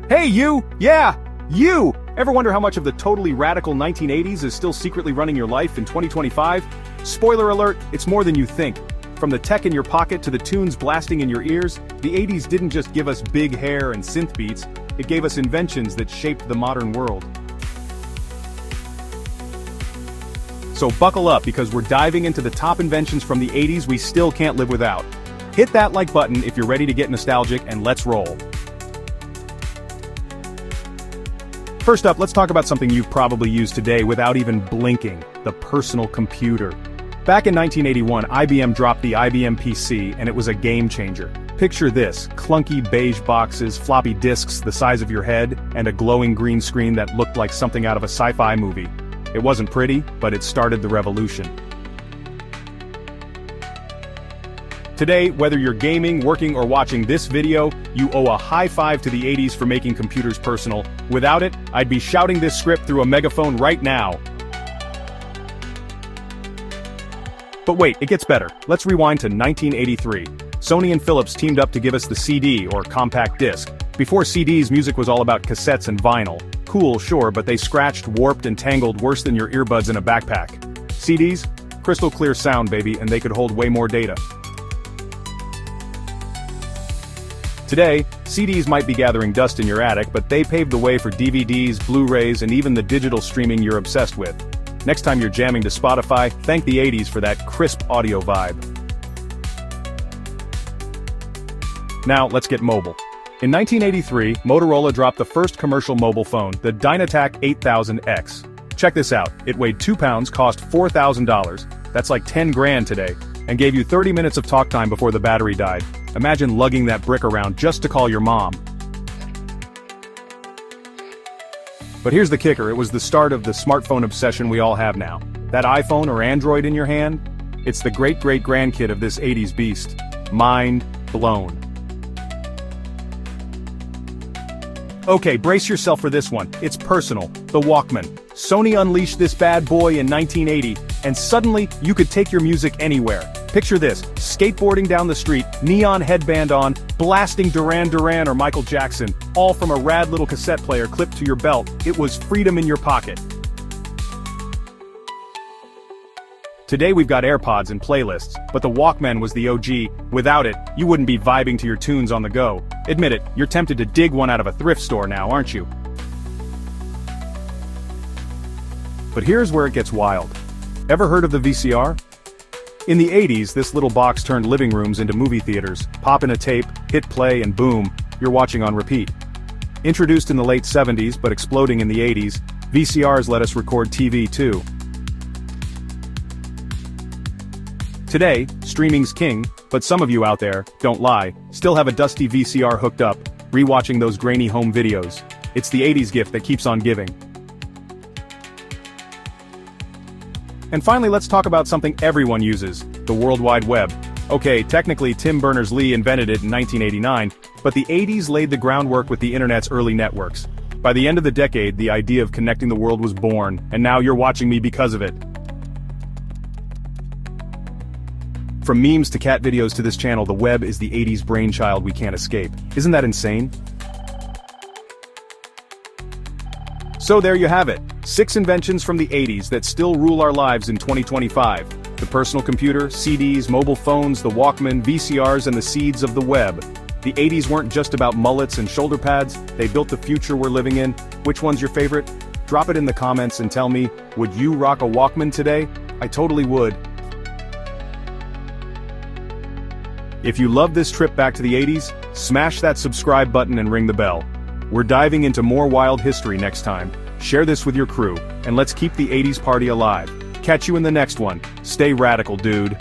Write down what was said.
Hey you! Yeah! You! Ever wonder how much of the totally radical 1980s is still secretly running your life in 2025? Spoiler alert, it's more than you think. From the tech in your pocket to the tunes blasting in your ears, the 80s didn't just give us big hair and synth beats, it gave us inventions that shaped the modern world. So buckle up because we're diving into the top inventions from the 80s we still can't live without. Hit that like button if you're ready to get nostalgic and let's roll. First up, let's talk about something you've probably used today without even blinking, the personal computer. Back in 1981, IBM dropped the IBM PC and it was a game changer. Picture this, clunky beige boxes, floppy disks the size of your head, and a glowing green screen that looked like something out of a sci-fi movie. It wasn't pretty, but it started the revolution. Today, whether you're gaming, working, or watching this video, you owe a high five to the 80s for making computers personal. Without it, I'd be shouting this script through a megaphone right now. But wait, it gets better. Let's rewind to 1983. Sony and Philips teamed up to give us the CD, or compact disc. Before CDs, music was all about cassettes and vinyl. Cool, sure, but they scratched, warped, and tangled worse than your earbuds in a backpack. CDs? Crystal clear sound, baby, and they could hold way more data. Today, CDs might be gathering dust in your attic, but they paved the way for DVDs, Blu-rays, and even the digital streaming you're obsessed with. Next time you're jamming to Spotify, thank the 80s for that crisp audio vibe. Now, let's get mobile. In 1983, Motorola dropped the first commercial mobile phone, the Dynatac 8000X. Check this out, it weighed 2 pounds, cost $4,000, that's like 10 grand today, and gave you 30 minutes of talk time before the battery died. Imagine lugging that brick around just to call your mom. But here's the kicker, it was the start of the smartphone obsession we all have now. That iPhone or Android in your hand? It's the great-great-grandkid of this 80s beast. Mind blown. Okay, brace yourself for this one. It's personal. The Walkman. Sony unleashed this bad boy in 1980, and suddenly, you could take your music anywhere. Picture this, skateboarding down the street, neon headband on, blasting Duran Duran or Michael Jackson, all from a rad little cassette player clipped to your belt. It was freedom in your pocket. Today we've got AirPods and playlists, but the Walkman was the OG. Without it, you wouldn't be vibing to your tunes on the go. Admit it, you're tempted to dig one out of a thrift store now, aren't you? But here's where it gets wild. Ever heard of the VCR? In the 80s, this little box turned living rooms into movie theaters. Pop in a tape, hit play, and boom, you're watching on repeat. Introduced in the late 70s but exploding in the 80s, VCRs let us record TV too. Today, streaming's king, but some of you out there, don't lie, still have a dusty VCR hooked up, rewatching those grainy home videos. It's the 80s gift that keeps on giving. And finally, let's talk about something everyone uses, the World Wide Web. Okay, technically Tim Berners-Lee invented it in 1989, but the 80s laid the groundwork with the internet's early networks. By the end of the decade, the idea of connecting the world was born, and now you're watching me because of it. From memes to cat videos to this channel, the web is the 80s brainchild we can't escape. Isn't that insane? So there you have it, 6 inventions from the 80s that still rule our lives in 2025. The personal computer, CDs, mobile phones, the Walkman, VCRs, and the seeds of the web. The 80s weren't just about mullets and shoulder pads, they built the future we're living in. Which one's your favorite? Drop it in the comments and tell me, would you rock a Walkman today? I totally would. If you love this trip back to the 80s, smash that subscribe button and ring the bell. We're diving into more wild history next time. Share this with your crew, and let's keep the 80s party alive. Catch you in the next one. Stay radical, dude.